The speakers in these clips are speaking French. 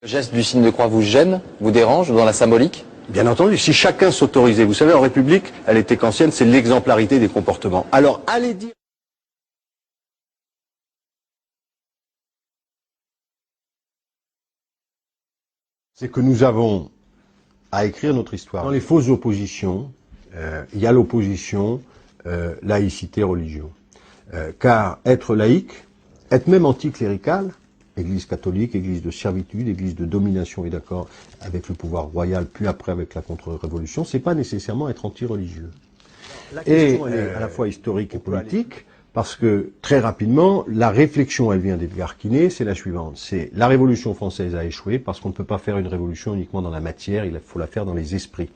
Le geste du signe de croix vous gêne, vous dérange dans la symbolique? Bien entendu, si chacun s'autorisait, vous savez, en République, elle était kantienne, c'est l'exemplarité des comportements. Alors, allez dire... C'est que nous avons à écrire notre histoire. Dans les fausses oppositions, il y a l'opposition laïcité-religion. Car être laïque, être même anticlérical, Église catholique, Église de servitude, Église de domination et d'accord avec le pouvoir royal, puis après avec la contre-révolution, c'est pas nécessairement être anti-religieux. La question, elle est à la fois historique et politique, parce que très rapidement, la réflexion, elle vient d'Edgar Quinet, c'est la suivante. C'est la Révolution française a échoué parce qu'on ne peut pas faire une révolution uniquement dans la matière, il faut la faire dans les esprits.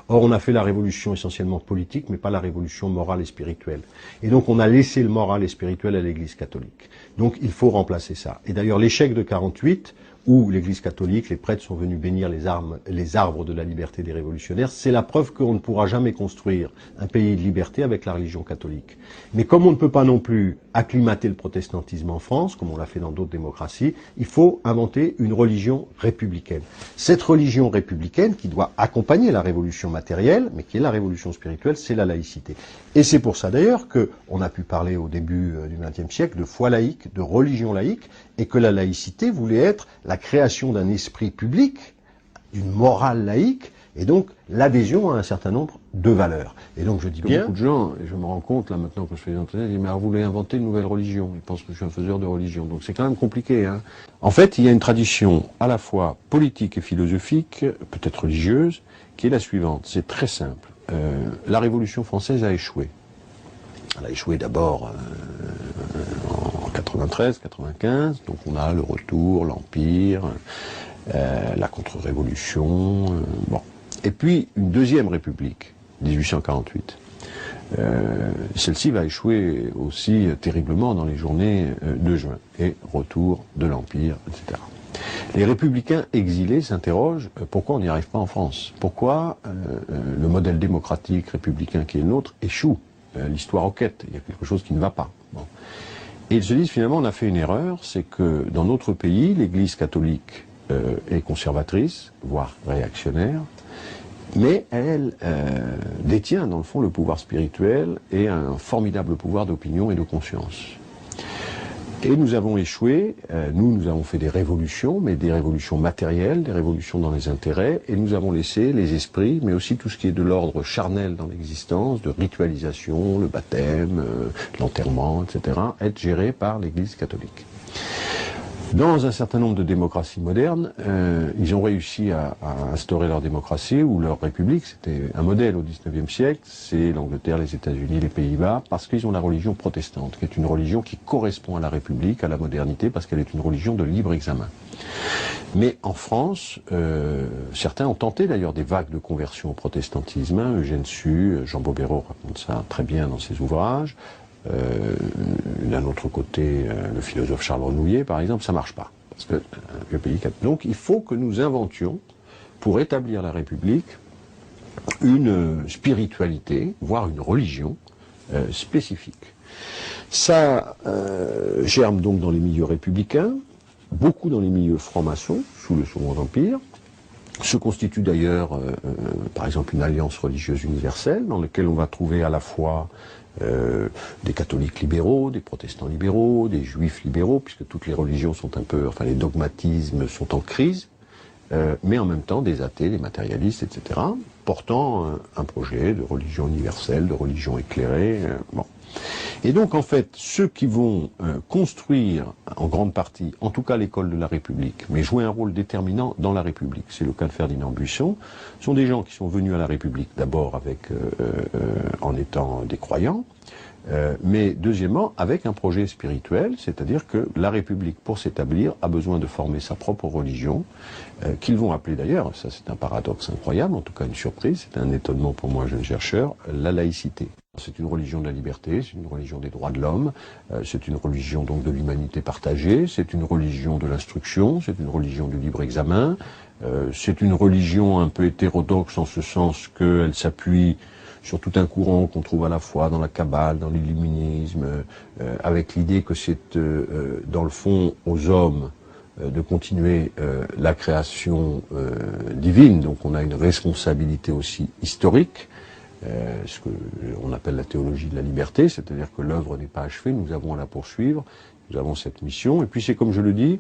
Or, on a fait la révolution essentiellement politique, mais pas la révolution morale et spirituelle. Et donc, on a laissé le moral et spirituel à l'Église catholique. Donc, il faut remplacer ça. Et d'ailleurs, l'échec de 48, où l'Église catholique, les prêtres sont venus bénir les arbres de la liberté des révolutionnaires, c'est la preuve qu'on ne pourra jamais construire un pays de liberté avec la religion catholique. Mais comme on ne peut pas non plus acclimater le protestantisme en France, comme on l'a fait dans d'autres démocraties, il faut inventer une religion républicaine. Cette religion républicaine, qui doit accompagner la révolution matérielle, mais qui est la révolution spirituelle, c'est la laïcité. Et c'est pour ça d'ailleurs qu'on a pu parler au début du XXe siècle de foi laïque, de religion laïque, et que la laïcité voulait être la création d'un esprit public, d'une morale laïque, et donc l'adhésion à un certain nombre de valeurs. Et donc je dis bien... Beaucoup de gens, et je me rends compte là maintenant que je fais des entretiens, ils disent mais alors vous voulez inventer une nouvelle religion, ils pensent que je suis un faiseur de religion, donc c'est quand même compliqué. Hein. En fait, il y a une tradition à la fois politique et philosophique, peut-être religieuse, qui est la suivante, c'est très simple. La Révolution française a échoué. Elle a échoué d'abord en 93, 95, donc on a le retour, l'Empire, la contre-révolution, bon. Et puis une deuxième République, 1848. Celle-ci va échouer aussi terriblement dans les journées de juin, et retour de l'Empire, etc. Les républicains exilés s'interrogent pourquoi on n'y arrive pas en France. Pourquoi le modèle démocratique républicain qui est le nôtre échoue. L'histoire enquête, il y a quelque chose qui ne va pas. Bon. Et ils se disent finalement on a fait une erreur, c'est que dans notre pays, l'Église catholique est conservatrice, voire réactionnaire, mais elle détient dans le fond le pouvoir spirituel et un formidable pouvoir d'opinion et de conscience. Et nous avons échoué, nous avons fait des révolutions, mais des révolutions matérielles, des révolutions dans les intérêts, et nous avons laissé les esprits, mais aussi tout ce qui est de l'ordre charnel dans l'existence, de ritualisation, le baptême, l'enterrement, etc., être gérés par l'Église catholique. Dans un certain nombre de démocraties modernes, ils ont réussi à instaurer leur démocratie ou leur république. C'était un modèle au XIXe siècle, c'est l'Angleterre, les États-Unis, les Pays-Bas, parce qu'ils ont la religion protestante, qui est une religion qui correspond à la République, à la modernité, parce qu'elle est une religion de libre examen. Mais en France, certains ont tenté d'ailleurs des vagues de conversion au protestantisme. Eugène Sue, Jean Bobéro raconte ça très bien dans ses ouvrages. D'un autre côté, le philosophe Charles Renouillet, par exemple, ça marche pas. Parce que le pays... Donc il faut que nous inventions, pour établir la République, une spiritualité, voire une religion spécifique. Ça germe donc dans les milieux républicains, beaucoup dans les milieux francs-maçons, sous le Second Empire, se constitue d'ailleurs, par exemple, une alliance religieuse universelle, dans laquelle on va trouver à la fois des catholiques libéraux, des protestants libéraux, des juifs libéraux, puisque toutes les religions sont un peu, enfin les dogmatismes sont en crise, mais en même temps des athées, des matérialistes, etc., portant un projet de religion universelle, de religion éclairée, bon. Et donc en fait, ceux qui vont construire en grande partie, en tout cas l'école de la République, mais jouer un rôle déterminant dans la République, c'est le cas de Ferdinand Buisson, sont des gens qui sont venus à la République d'abord avec, en étant des croyants, mais deuxièmement avec un projet spirituel, c'est-à-dire que la République, pour s'établir, a besoin de former sa propre religion, qu'ils vont appeler d'ailleurs, ça c'est un paradoxe incroyable, en tout cas une surprise, c'est un étonnement pour moi, jeune chercheur, la laïcité. C'est une religion de la liberté, c'est une religion des droits de l'homme, c'est une religion donc de l'humanité partagée, c'est une religion de l'instruction, c'est une religion du libre examen, c'est une religion un peu hétérodoxe en ce sens qu'elle s'appuie sur tout un courant qu'on trouve à la fois dans la Kabbale, dans l'illuminisme, avec l'idée que c'est dans le fond aux hommes de continuer la création divine, donc on a une responsabilité aussi historique, ce qu'on appelle la théologie de la liberté, c'est-à-dire que l'œuvre n'est pas achevée, nous avons à la poursuivre, nous avons cette mission, et puis c'est comme je le dis,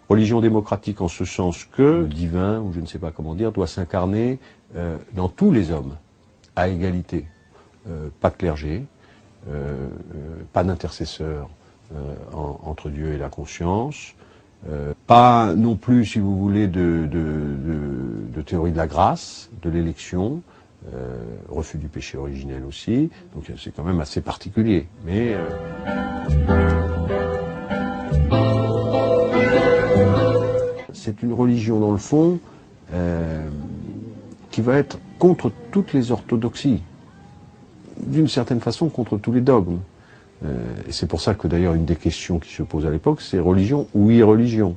religion démocratique en ce sens que le divin, ou je ne sais pas comment dire, doit s'incarner dans tous les hommes, à égalité. Pas de clergé, pas d'intercesseur entre Dieu et la conscience, pas non plus, si vous voulez, de théorie de la grâce, de l'élection, refus du péché originel aussi, donc c'est quand même assez particulier. Mais c'est une religion, dans le fond, qui va être contre toutes les orthodoxies, d'une certaine façon contre tous les dogmes. Et c'est pour ça que d'ailleurs une des questions qui se pose à l'époque, c'est religion ou irreligion.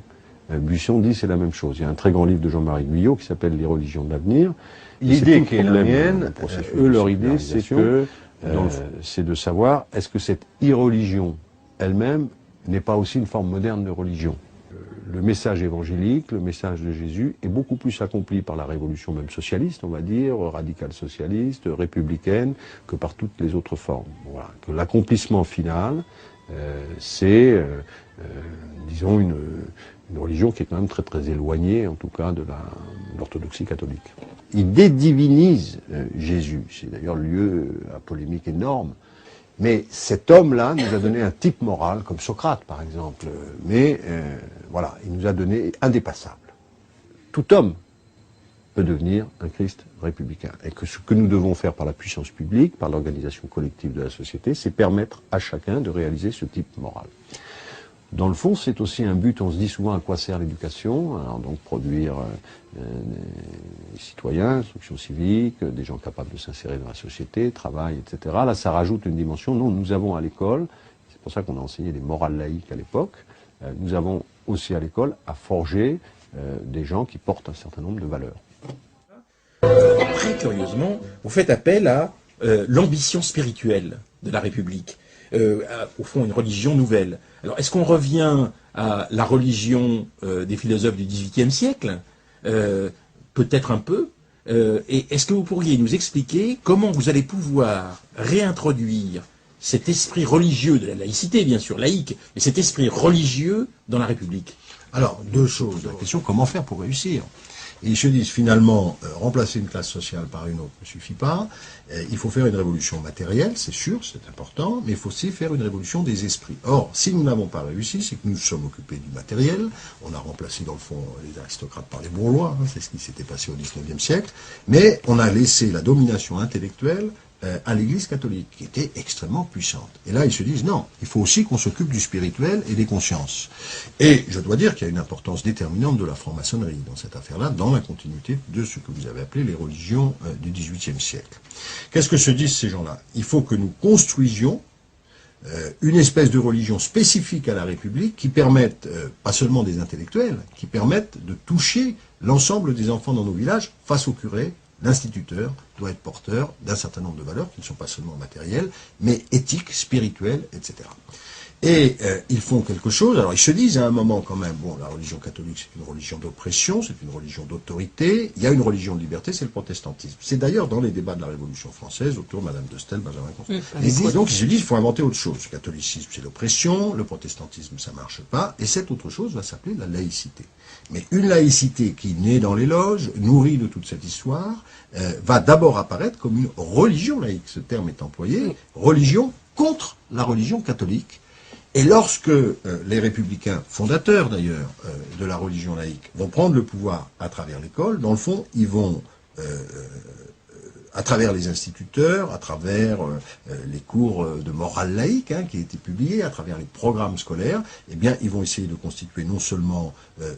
Buisson dit c'est la même chose. Il y a un très grand livre de Jean-Marie Guyot qui s'appelle Les religions de l'avenir. L'idée qui est la mienne, eux, leur idée, c'est que c'est de savoir est-ce que cette irreligion elle-même n'est pas aussi une forme moderne de religion. Le message évangélique, le message de Jésus est beaucoup plus accompli par la révolution même socialiste, on va dire, radicale socialiste, républicaine, que par toutes les autres formes. Voilà. Que l'accomplissement final, c'est, disons, une religion qui est quand même très très éloignée, en tout cas, de l'orthodoxie catholique. Il dédivinise Jésus, c'est d'ailleurs lieu à polémique énorme. Mais cet homme-là nous a donné un type moral, comme Socrate par exemple, mais voilà, il nous a donné indépassable. Tout homme peut devenir un Christ républicain. Et que ce que nous devons faire par la puissance publique, par l'organisation collective de la société, c'est permettre à chacun de réaliser ce type moral. Dans le fond, c'est aussi un but, on se dit souvent à quoi sert l'éducation, alors donc produire des citoyens, instruction civique, des gens capables de s'insérer dans la société, travail, etc. Là, ça rajoute une dimension. Nous avons à l'école, c'est pour ça qu'on a enseigné les morales laïques à l'époque, nous avons aussi à l'école à forger des gens qui portent un certain nombre de valeurs. Très curieusement, vous faites appel à l'ambition spirituelle de la République. Au fond, une religion nouvelle. Alors, est-ce qu'on revient à la religion des philosophes du XVIIIe siècle? Peut-être un peu. Et est-ce que vous pourriez nous expliquer comment vous allez pouvoir réintroduire cet esprit religieux de la laïcité, bien sûr, laïque, mais cet esprit religieux dans la République? Alors, deux choses. La question, comment faire pour réussir? Et ils se disent finalement, remplacer une classe sociale par une autre ne suffit pas. Il faut faire une révolution matérielle, c'est sûr, c'est important, mais il faut aussi faire une révolution des esprits. Or, si nous n'avons pas réussi, c'est que nous nous sommes occupés du matériel. On a remplacé dans le fond les aristocrates par les bourgeois, c'est ce qui s'était passé au XIXe siècle. Mais on a laissé la domination intellectuelle à l'Église catholique, qui était extrêmement puissante. Et là, ils se disent, non, il faut aussi qu'on s'occupe du spirituel et des consciences. Et je dois dire qu'il y a une importance déterminante de la franc-maçonnerie dans cette affaire-là, dans la continuité de ce que vous avez appelé les religions du XVIIIe siècle. Qu'est-ce que se disent ces gens-là? Il faut que nous construisions une espèce de religion spécifique à la République qui permette, pas seulement des intellectuels, qui permette de toucher l'ensemble des enfants dans nos villages face au curé. L'instituteur doit être porteur d'un certain nombre de valeurs qui ne sont pas seulement matérielles, mais éthiques, spirituelles, etc. Et ils font quelque chose, alors ils se disent à un moment quand même, bon, la religion catholique c'est une religion d'oppression, c'est une religion d'autorité, il y a une religion de liberté, c'est le protestantisme. C'est d'ailleurs dans les débats de la Révolution française, autour de Madame de Stel, Benjamin Constant. Donc ils se disent, il faut inventer autre chose. Le catholicisme c'est l'oppression, le protestantisme ça marche pas, et cette autre chose va s'appeler la laïcité. Mais une laïcité qui naît dans les loges, nourrie de toute cette histoire, va d'abord apparaître comme une religion laïque, ce terme est employé, religion contre la religion catholique. Et lorsque les républicains, fondateurs d'ailleurs de la religion laïque, vont prendre le pouvoir à travers l'école, dans le fond, ils vont, à travers les instituteurs, à travers les cours de morale laïque qui étaient publiés, à travers les programmes scolaires, eh bien, ils vont essayer de constituer non seulement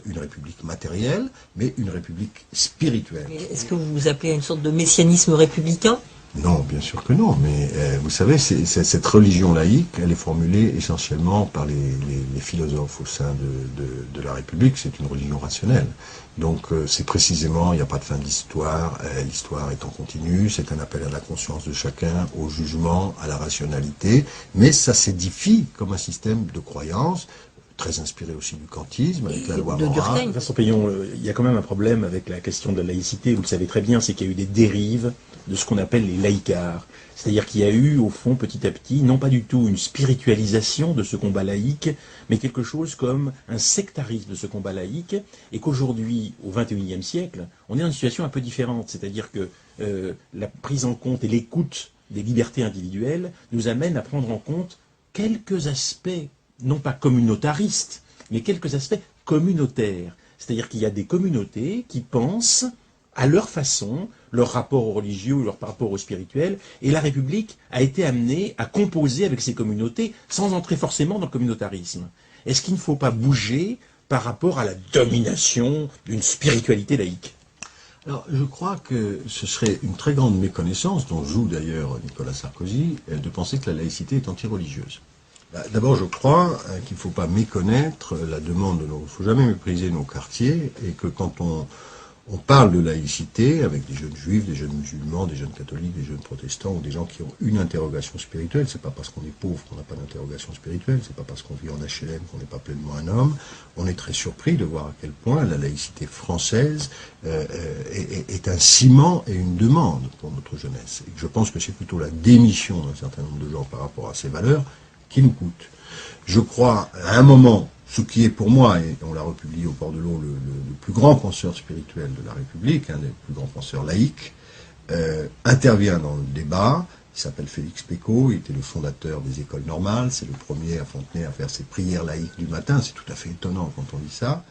une république matérielle, mais une république spirituelle. Est-ce que vous vous appelez à une sorte de messianisme républicain ? Non, bien sûr que non, mais vous savez, cette religion laïque, elle est formulée essentiellement par les philosophes au sein de la République, c'est une religion rationnelle. Donc c'est précisément, il n'y a pas de fin d'histoire, l'histoire est en continu, c'est un appel à la conscience de chacun, au jugement, à la rationalité, mais ça s'édifie comme un système de croyance, très inspiré aussi du kantisme, avec la loi de morale. Durkheim. Vincent Payon, il y a quand même un problème avec la question de la laïcité, vous le savez très bien, c'est qu'il y a eu des dérives de ce qu'on appelle les laïcards. C'est-à-dire qu'il y a eu, au fond, petit à petit, non pas du tout une spiritualisation de ce combat laïque, mais quelque chose comme un sectarisme de ce combat laïque, et qu'aujourd'hui, au XXIe siècle, on est dans une situation un peu différente. C'est-à-dire que la prise en compte et l'écoute des libertés individuelles nous amène à prendre en compte quelques aspects, non pas communautaristes, mais quelques aspects communautaires. C'est-à-dire qu'il y a des communautés qui pensent à leur façon, leur rapport au religieux ou leur rapport au spirituel, et la République a été amenée à composer avec ces communautés sans entrer forcément dans le communautarisme. Est-ce qu'il ne faut pas bouger par rapport à la domination d'une spiritualité laïque ? Alors, je crois que ce serait une très grande méconnaissance, dont joue d'ailleurs Nicolas Sarkozy, de penser que la laïcité est anti-religieuse. D'abord, je crois qu'il ne faut pas méconnaître la demande il ne faut jamais mépriser nos quartiers, et que quand on parle de laïcité avec des jeunes juifs, des jeunes musulmans, des jeunes catholiques, des jeunes protestants, ou des gens qui ont une interrogation spirituelle, c'est pas parce qu'on est pauvre qu'on n'a pas d'interrogation spirituelle, c'est pas parce qu'on vit en HLM qu'on n'est pas pleinement un homme. On est très surpris de voir à quel point la laïcité française est un ciment et une demande pour notre jeunesse. Et je pense que c'est plutôt la démission d'un certain nombre de gens par rapport à ces valeurs qui nous coûte. Je crois, à un moment, ce qui est pour moi, et on l'a republié au Port de l'Eau, le plus grand penseur spirituel de la République, un des plus grands penseurs laïcs, intervient dans le débat. Il s'appelle Félix Pécaud, il était le fondateur des écoles normales, c'est le premier à Fontenay à faire ses prières laïques du matin, c'est tout à fait étonnant quand on dit ça.